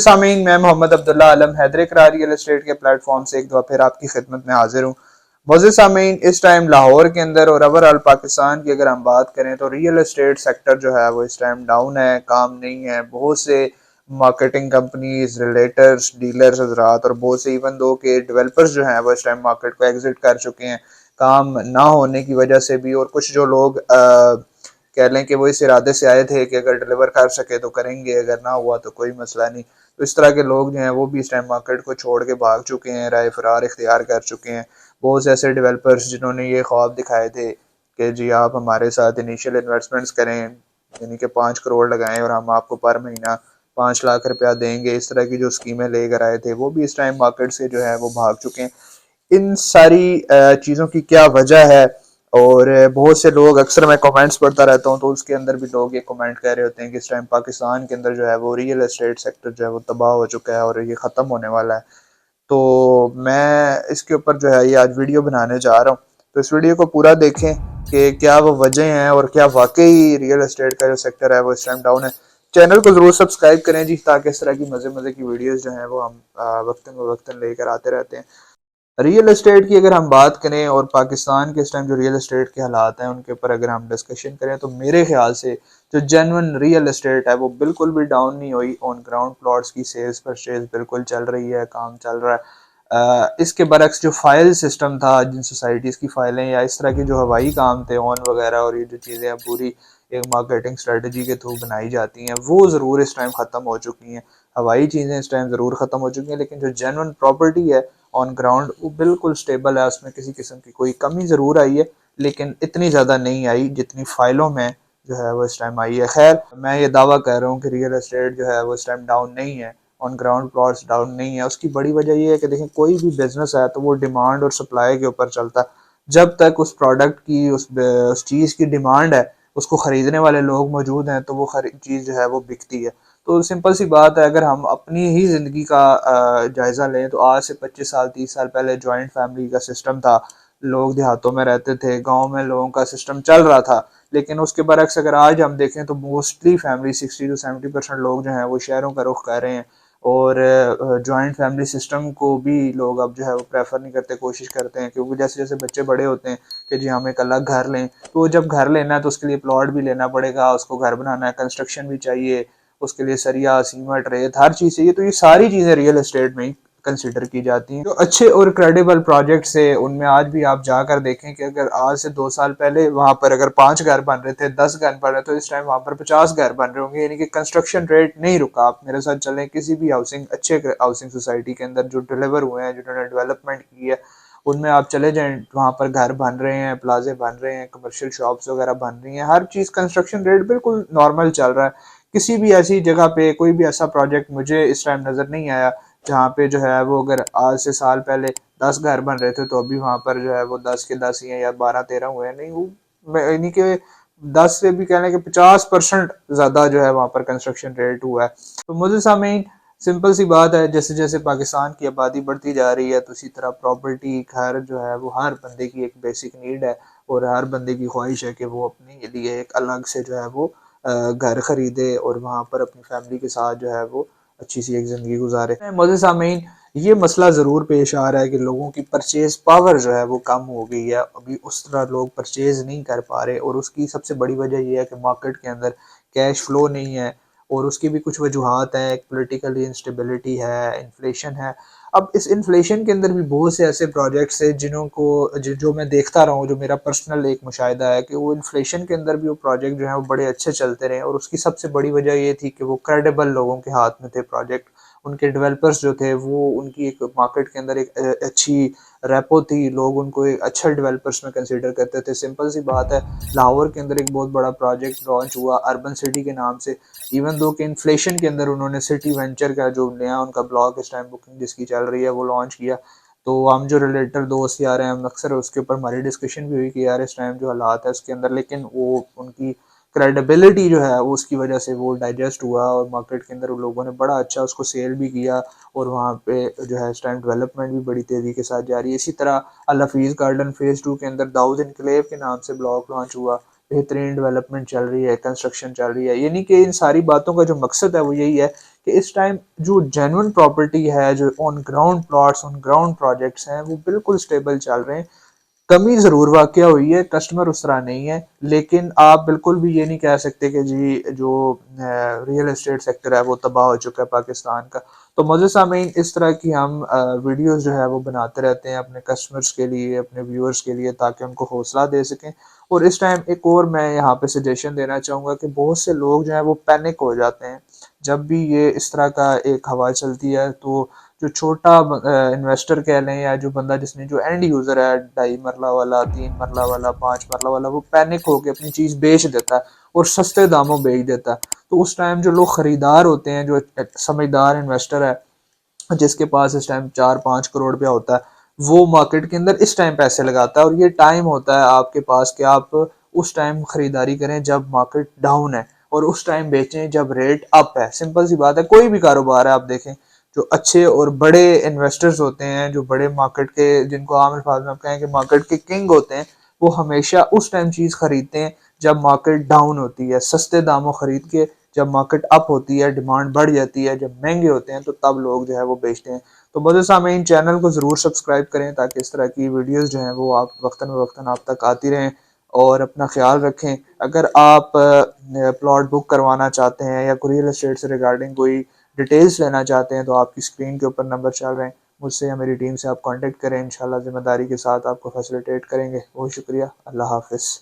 सामीन मैं मोहम्मद अब्दुल्ला आलम हैदर करार रियल एस्टेट के प्लेटफॉर्म से एक दफ़ा फिर आपकी खिदमत में हाजिर हूँ। मोअज़्ज़िज़ सामीन, इस टाइम लाहौर के अंदर और ओवरऑल पाकिस्तान की अगर हम बात करें तो रियल एस्टेट सेक्टर जो है वो इस टाइम डाउन है, काम नहीं है। बहुत से मार्केटिंग कंपनीज, रिलेटर्स, डीलर्स हजरात और बहुत से इवन दो के डेवलपर्स जो हैं वो इस टाइम मार्केट को एग्जिट कर चुके हैं, काम ना होने की वजह से भी। और कुछ जो लोग कह लें कि वो इस इरादे से आए थे कि अगर डिलीवर कर सके तो करेंगे, अगर ना हुआ तो कोई मसला नहीं। तो इस तरह के लोग जो हैं वो भी इस टाइम मार्केट को छोड़ के भाग चुके हैं, राय फरार इख्तियार कर चुके हैं। बहुत से ऐसे डेवलपर्स जिन्होंने ये ख्वाब दिखाए थे कि जी आप हमारे साथ इनिशियल इन्वेस्टमेंट्स करें, यानी कि 5 करोड़ लगाएं और हम आपको पर महीना 5 लाख रुपया देंगे, इस तरह की जो स्कीमें लेकर आए थे वो भी इस टाइम मार्केट से जो है वो भाग चुके हैं। इन सारी चीज़ों की क्या वजह है? और बहुत से लोग, अक्सर मैं कमेंट्स पढ़ता रहता हूँ तो उसके अंदर भी लोग ये कमेंट कह रहे होते हैं कि इस टाइम पाकिस्तान के अंदर जो है वो रियल एस्टेट सेक्टर जो है वो तबाह हो चुका है और ये ख़त्म होने वाला है। तो मैं इसके ऊपर जो है ये आज वीडियो बनाने जा रहा हूँ। तो इस वीडियो को पूरा देखें कि क्या वो वजह हैं और क्या वाकई रियल एस्टेट का जो सेक्टर है वो इस टाइम डाउन है। चैनल को ज़रूर सब्सक्राइब करें जी, ताकि इस तरह की मज़े मज़े की वीडियोज़ जो हैं वो हम वक्तन फ़वक्तन लेकर आते रहते हैं। रियल एस्टेट की अगर हम बात करें और पाकिस्तान के इस टाइम जो रियल एस्टेट के हालात हैं उनके ऊपर अगर हम डिस्कशन करें तो मेरे ख्याल से जो जेन्युइन रियल एस्टेट है वो बिल्कुल भी डाउन नहीं हुई। ऑन ग्राउंड प्लॉट्स की सेल्स परचेज बिल्कुल चल रही है, काम चल रहा है। इसके बरक्स जो फाइल सिस्टम था, जिन सोसाइटीज़ की फाइलें या इस तरह के जो हवाई काम थे ऑन वगैरह, और ये जो चीज़ें हैं पूरी एक मार्केटिंग स्ट्रेटजी के थ्रू बनाई जाती हैं, वो ज़रूर इस टाइम ख़त्म हो चुकी हैं। हवाई चीज़ें इस टाइम ज़रूर ख़त्म हो चुकी हैं, लेकिन जो जेन्युइन प्रॉपर्टी है ऑन ग्राउंड वो बिल्कुल स्टेबल है। उसमें किसी किस्म की कोई कमी ज़रूर आई है, लेकिन इतनी ज़्यादा नहीं आई जितनी फाइलों में जो है वो इस टाइम आई है। खैर, मैं ये दावा कर रहा हूँ कि रियल एस्टेट जो है वो इस टाइम डाउन नहीं है, ऑन ग्राउंड प्लॉट्स डाउन नहीं है। उसकी बड़ी वजह ये है कि देखें, कोई भी बिजनेस है तो वो डिमांड और सप्लाई के ऊपर चलता है। जब तक उस प्रोडक्ट की, उस चीज़ की डिमांड है, उसको ख़रीदने वाले लोग मौजूद हैं, तो वो चीज़ जो है वो बिकती है। तो सिंपल सी बात है, अगर हम अपनी ही ज़िंदगी का जायज़ा लें तो आज से 25 साल 30 साल पहले जॉइंट फैमिली का सिस्टम था। लोग देहातों में रहते थे, गांव में लोगों का सिस्टम चल रहा था। लेकिन उसके बरक्स अगर आज हम देखें तो मोस्टली फैमिली 60 to 70% लोग जो हैं वो शहरों का रुख कर रहे हैं। और जॉइंट फैमिली सिस्टम को भी लोग अब जो है वो प्रेफर नहीं करते, कोशिश करते हैं, क्योंकि जैसे जैसे बच्चे बड़े होते हैं कि जी हम एक अलग घर लें, तो जब घर लेना है तो उसके लिए प्लॉट भी लेना पड़ेगा, उसको घर बनाना है, कंस्ट्रक्शन भी चाहिए, उसके लिए सरिया, सीमेंट, रेत, हर चीज़ चाहिए। तो ये सारी चीज़ें रियल एस्टेट में ही कंसिडर की जाती हैं। जो अच्छे और क्रेडिबल प्रोजेक्ट्स है उनमें आज भी आप जाकर देखें कि अगर आज से 2 साल पहले वहाँ पर अगर 5 घर बन रहे थे, 10 घर बन रहे थे, तो इस टाइम वहाँ पर 50 घर बन रहे होंगे। यानी कि कंस्ट्रक्शन रेट नहीं रुका। आप मेरे साथ चलें, किसी भी हाउसिंग, अच्छे हाउसिंग सोसाइटी के अंदर जो डिलीवर हुए हैं, जिन्होंने डेवलपमेंट की है, उनमें आप चले जाएं, वहाँ पर घर बन रहे हैं, प्लाजे बन रहे हैं, कमर्शियल शॉप्स वगैरह बन रही हैं, हर चीज़ कंस्ट्रक्शन रेट बिल्कुल नॉर्मल चल रहा है। किसी भी ऐसी जगह पे कोई भी ऐसा प्रोजेक्ट मुझे इस टाइम नज़र नहीं आया जहाँ पे जो है वो, अगर आज से साल पहले 10 घर बन रहे थे तो अभी वहाँ पर जो है वो 10 के 10 ही हैं या 12 13 हुए हैं। नहीं, वो यानी कि 10 से भी कहने के 50% ज़्यादा जो है वहाँ पर कंस्ट्रक्शन रेट हुआ है। तो मुझे सामीन, सिंपल सी बात है, जैसे जैसे पाकिस्तान की आबादी बढ़ती जा रही है तो इसी तरह प्रॉपर्टी, घर जो है वो हर बंदे की एक बेसिक नीड है। और हर बंदे की ख्वाहिश है कि वो अपने लिए एक अलग से जो है वो घर खरीदे और वहाँ पर अपनी फैमिली के साथ जो है वो अच्छी सी एक ज़िंदगी गुजारे। मुझे सामीन, ये मसला ज़रूर पेश आ रहा है कि लोगों की परचेज पावर जो है वो कम हो गई है। अभी उस तरह लोग परचेज नहीं कर पा रहे, और उसकी सबसे बड़ी वजह यह है कि मार्केट के अंदर कैश फ्लो नहीं है। और उसकी भी कुछ वजूहत हैं, एक पोलिटिकल इंस्टेबिलिटी है, इन्फ्लेशन है। अब इस इन्फ्लेशन के अंदर भी बहुत से ऐसे प्रोजेक्ट्स हैं जिन्हों को जो मैं देखता रहा हूँ, जो मेरा पर्सनल एक मुशाहिदा है कि वो इन्फ्लेशन के अंदर भी वो प्रोजेक्ट जो है वो बड़े अच्छे चलते रहे। और उसकी सबसे बड़ी वजह ये थी कि वो क्रेडिबल लोगों के हाथ में थे प्रोजेक्ट। उनके डेवलपर्स जो थे वो, उनकी एक मार्केट के अंदर एक अच्छी रेपो थी, लोग उनको एक अच्छा डेवलपर्स में कंसिडर करते थे। सिंपल सी बात है, लाहौर के अंदर एक बहुत बड़ा प्रोजेक्ट लॉन्च हुआ अर्बन सिटी के नाम से। इवन दो कि इन्फ्लेशन के अंदर उन्होंने सिटी वेंचर का जो नया उनका ब्लॉक इस टाइम बुकिंग जिसकी चल रही है वो लॉन्च किया। तो हम जो रिलेटेड दोस्त यार हैं, हम अक्सर उसके ऊपर हमारी डिस्कशन भी हुई कि यार इस टाइम जो हालात है उसके अंदर, लेकिन वो उनकी क्रेडिबिलिटी जो है वो उसकी वजह से वो डाइजेस्ट हुआ और मार्केट के अंदर उन लोगों ने बड़ा अच्छा उसको सेल भी किया। और वहाँ पे जो है इस टाइम डेवलपमेंट भी बड़ी तेज़ी के साथ जारी है। इसी तरह अल हफीज़ गार्डन फेज़ 2 के अंदर दाऊद इनकलेव के नाम से ब्लॉक लॉन्च हुआ, بہترین ڈیولپمنٹ چل رہی ہے، کنسٹرکشن چل رہی ہے. یعنی کہ ان ساری باتوں کا جو مقصد ہے وہ یہی ہے کہ اس ٹائم جو جینون پراپرٹی ہے، جو on ground plots, on ground projects ہیں، وہ بالکل سٹیبل چل رہے ہیں. کمی ضرور واقع ہوئی ہے، کسٹمر اس طرح نہیں ہے، لیکن آپ بالکل بھی یہ نہیں کہہ سکتے کہ جی جو ریئل اسٹیٹ سیکٹر ہے وہ تباہ ہو چکا ہے پاکستان کا. تو معزز سامعین، اس طرح کی ہم ویڈیوز جو ہے وہ بناتے رہتے ہیں اپنے کسٹمرز کے لیے، اپنے ویورز کے لیے، تاکہ ان کو حوصلہ دے سکیں. اور اس ٹائم ایک اور میں یہاں پہ سجیشن دینا چاہوں گا کہ بہت سے لوگ جو ہیں وہ پینک ہو جاتے ہیں جب بھی یہ اس طرح کا ایک ہوا چلتی ہے. تو جو چھوٹا انویسٹر کہہ لیں، یا جو بندہ جس نے جو اینڈ یوزر ہے، 2.5 مرلہ والا، 3 مرلہ والا، 5 مرلہ والا، وہ پینک ہو کے اپنی چیز بیچ دیتا ہے اور سستے داموں بیچ دیتا ہے. تو اس ٹائم جو لوگ خریدار ہوتے ہیں، جو سمجھدار انویسٹر ہے جس کے پاس اس ٹائم 4-5 کروڑ روپیہ ہوتا ہے، وہ مارکیٹ کے اندر اس ٹائم پیسے لگاتا ہے. اور یہ ٹائم ہوتا ہے آپ کے پاس کہ آپ اس ٹائم خریداری کریں جب مارکیٹ ڈاؤن ہے، اور اس ٹائم بیچیں جب ریٹ اپ ہے. سمپل سی بات ہے، کوئی بھی کاروبار ہے آپ دیکھیں، جو اچھے اور بڑے انویسٹرز ہوتے ہیں، جو بڑے مارکیٹ کے، جن کو عام الفاظ میں آپ کہیں کہ مارکیٹ کے کنگ ہوتے ہیں، وہ ہمیشہ اس ٹائم چیز خریدتے ہیں جب مارکیٹ ڈاؤن ہوتی ہے. سستے داموں خرید کے جب مارکیٹ اپ ہوتی ہے، ڈیمانڈ بڑھ جاتی ہے، جب مہنگے ہوتے ہیں، تو تب لوگ جو ہے وہ بیچتے ہیں. تو معزز سامعین، چینل کو ضرور سبسکرائب کریں تاکہ اس طرح کی ویڈیوز جو ہیں وہ آپ وقتاً فوقتاً آپ تک آتی رہیں. اور اپنا خیال رکھیں. اگر آپ پلاٹ بک کروانا چاہتے ہیں یا کوئی ریئل اسٹیٹ سے ریگارڈنگ کوئی ڈیٹیلز لینا چاہتے ہیں، تو آپ کی اسکرین کے اوپر نمبر چل رہے ہیں، مجھ سے یا میری ٹیم سے آپ کانٹیکٹ کریں. انشاءاللہ ذمہ داری کے ساتھ آپ کو فیسیلیٹیٹ کریں گے. بہت شکریہ. اللہ حافظ.